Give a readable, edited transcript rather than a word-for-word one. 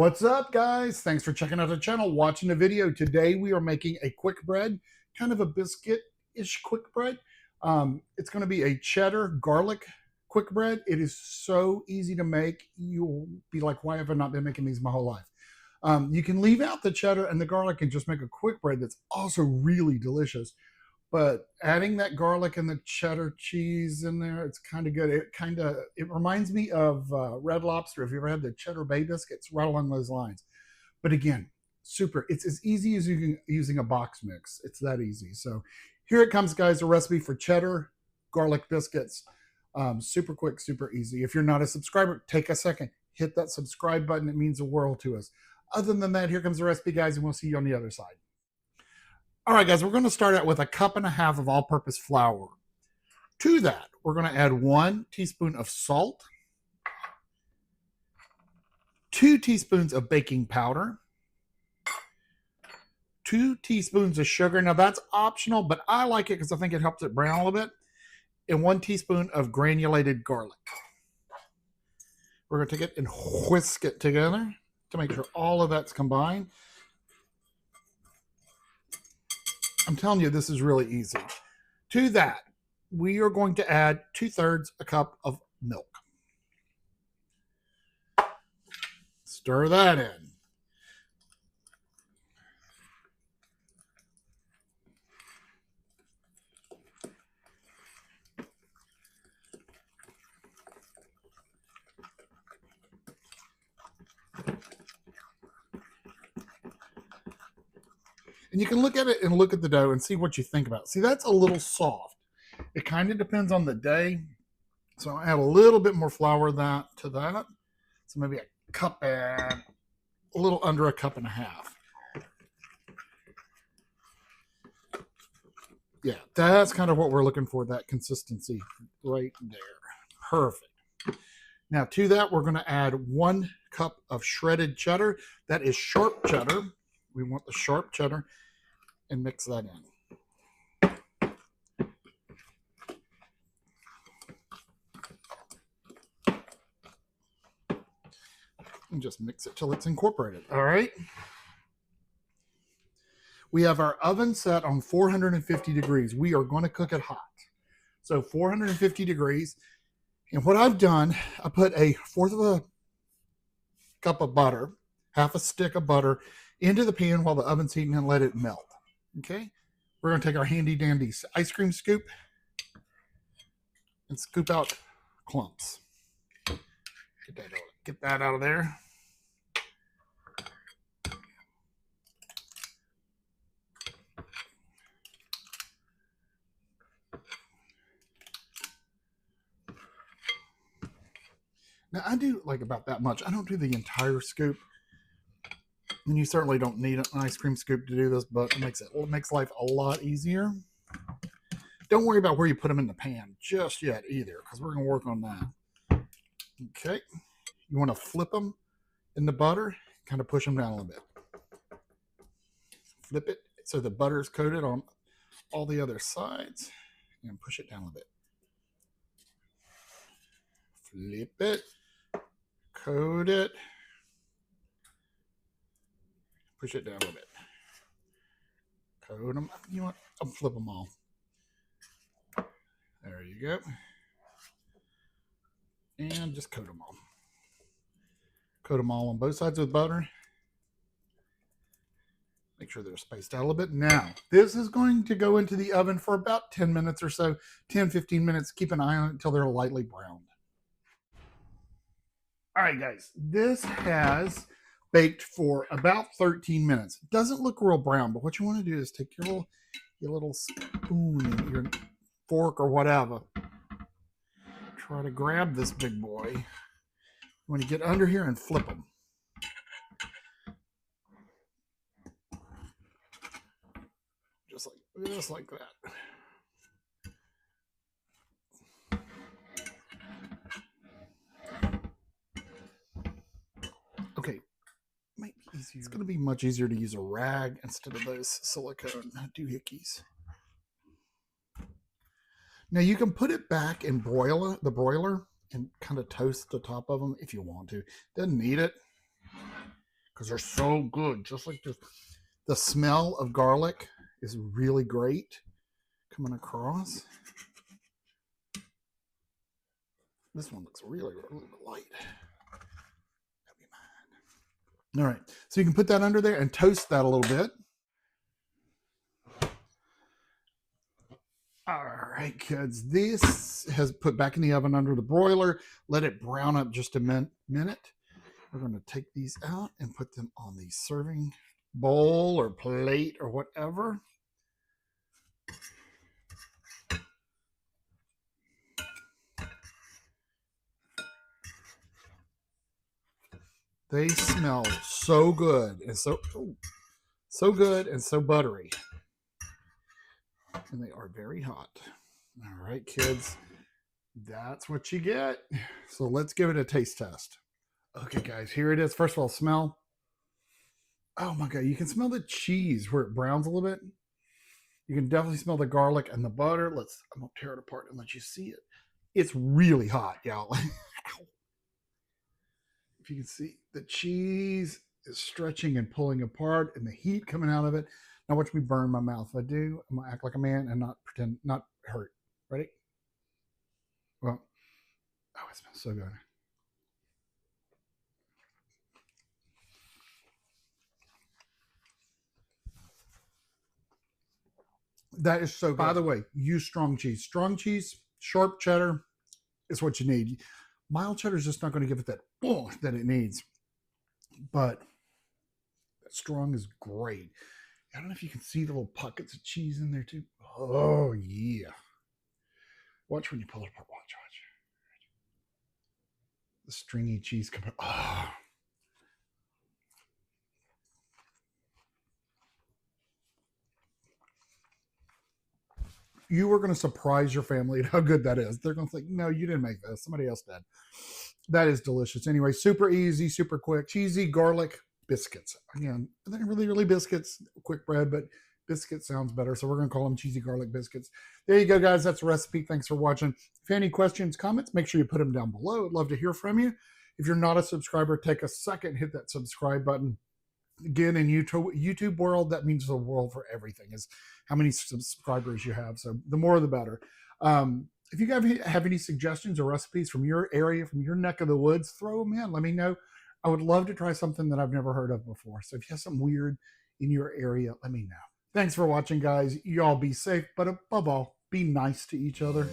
What's up, guys? Thanks for checking out the channel, watching the video. Today we are making a quick bread, kind of a biscuit-ish quick bread. It's going to be a cheddar garlic quick bread. It is so easy to make. You'll be like, why have I not been making these my whole life? You can leave out the cheddar and the garlic and just make a quick bread that's also really delicious. But adding that garlic and the cheddar cheese in there, it's kind of good. It reminds me of Red Lobster. If you ever had the cheddar bay biscuits, right along those lines. But again, super. It's as easy as using a box mix. It's that easy. So here it comes, guys. A recipe for cheddar garlic biscuits. Super quick, super easy. If you're not a subscriber, take a second, hit that subscribe button. It means the world to us. Other than that, here comes the recipe, guys, and we'll see you on the other side. All right, guys, we're going to start out with 1.5 cups of all-purpose flour. To that, we're going to add 1 teaspoon of salt, 2 teaspoons of baking powder, 2 teaspoons of sugar. Now, that's optional, but I like it because I think it helps it brown a little bit, and 1 teaspoon of granulated garlic. We're going to take it and whisk it together to make sure all of that's combined. I'm telling you, this is really easy. To that, we are going to add 2/3 cup of milk. Stir that in. And you can look at it and look at the dough and see what you think about it. See, that's a little soft. It kind of depends on the day. So I'll add a little bit more flour to that. So maybe a cup and a little under 1.5 cups. Yeah, that's kind of what we're looking for, that consistency right there. Perfect. Now to that, we're going to add 1 cup of shredded cheddar. That is sharp cheddar. We want the sharp cheddar, and mix that in. And just mix it till it's incorporated. All right. We have our oven set on 450 degrees. We are going to cook it hot. So 450 degrees. And what I've done, I put 1/4 cup of butter, 1/2 stick of butter, into the pan while the oven's heating and let it melt. Okay, we're going to take our handy dandy ice cream scoop and scoop out clumps. Get that out of there. Now I do like about that much. I don't do the entire scoop. And you certainly don't need an ice cream scoop to do this, but it makes life a lot easier. Don't worry about where you put them in the pan just yet either, because we're going to work on that. Okay. You want to flip them in the butter, kind of push them down a little bit. Flip it so the butter is coated on all the other sides, and push it down a bit. Flip it, coat it, push it down a little bit. Coat them. You want? I'll flip them all. There you go. And just coat them all. Coat them all on both sides with butter. Make sure they're spaced out a little bit. Now, this is going to go into the oven for about 10 minutes or so. 10-15 minutes. Keep an eye on it until they're lightly browned. All right, guys. This has baked for about 13 minutes. It doesn't look real brown, but what you want to do is take your little spoon, your fork or whatever. Try to grab this big boy. You want to get under here and flip them. Just like that. Okay. Might be easier. It's going to be much easier to use a rag instead of those silicone doohickeys. Now you can put it back in the broiler and kind of toast the top of them if you want to. Doesn't need it. because they're so good. Just like this. The smell of garlic is really great coming across. This one looks really, really light. That'd be mine. All right, so you can put that under there and toast that a little bit. All right, kids, this has put back in the oven under the broiler. Let it brown up just a minute. We're going to take these out and put them on the serving bowl or plate or whatever. They smell so good and so good and so buttery. And they are very hot. All right, kids, that's what you get. So let's give it a taste test. Okay, guys, here it is. First of all, smell. Oh my God, you can smell the cheese where it browns a little bit. You can definitely smell the garlic and the butter. I'm gonna tear it apart and let you see it. It's really hot, y'all. If you can see, the cheese is stretching and pulling apart and the heat coming out of it. Now watch me burn my mouth. If I do, I'm gonna act like a man and not pretend, not hurt. Ready? Well, oh, it smells so good. That is so good. By the way, use strong cheese. Strong cheese, sharp cheddar is what you need. Mild cheddar is just not going to give it that that it needs. But strong is great. I don't know if you can see the little pockets of cheese in there too. Oh yeah. Watch when you pull it apart. Watch. The stringy cheese coming. Oh. You are going to surprise your family at how good that is. They're going to think, no, you didn't make this. Somebody else did. That is delicious. Anyway, super easy, super quick. Cheesy garlic biscuits. Again, they're really, really biscuits, quick bread, but biscuit sounds better. So we're going to call them cheesy garlic biscuits. There you go, guys. That's a recipe. Thanks for watching. If you have any questions, comments, make sure you put them down below. I'd love to hear from you. If you're not a subscriber, take a second, hit that subscribe button. Again, in YouTube world, that means the world for everything is how many subscribers you have. So the more the better. If you guys have any suggestions or recipes from your area, from your neck of the woods, throw them in. Let me know. I would love to try something that I've never heard of before. So if you have something weird in your area, let me know. Thanks for watching, guys. You all be safe, but above all, be nice to each other.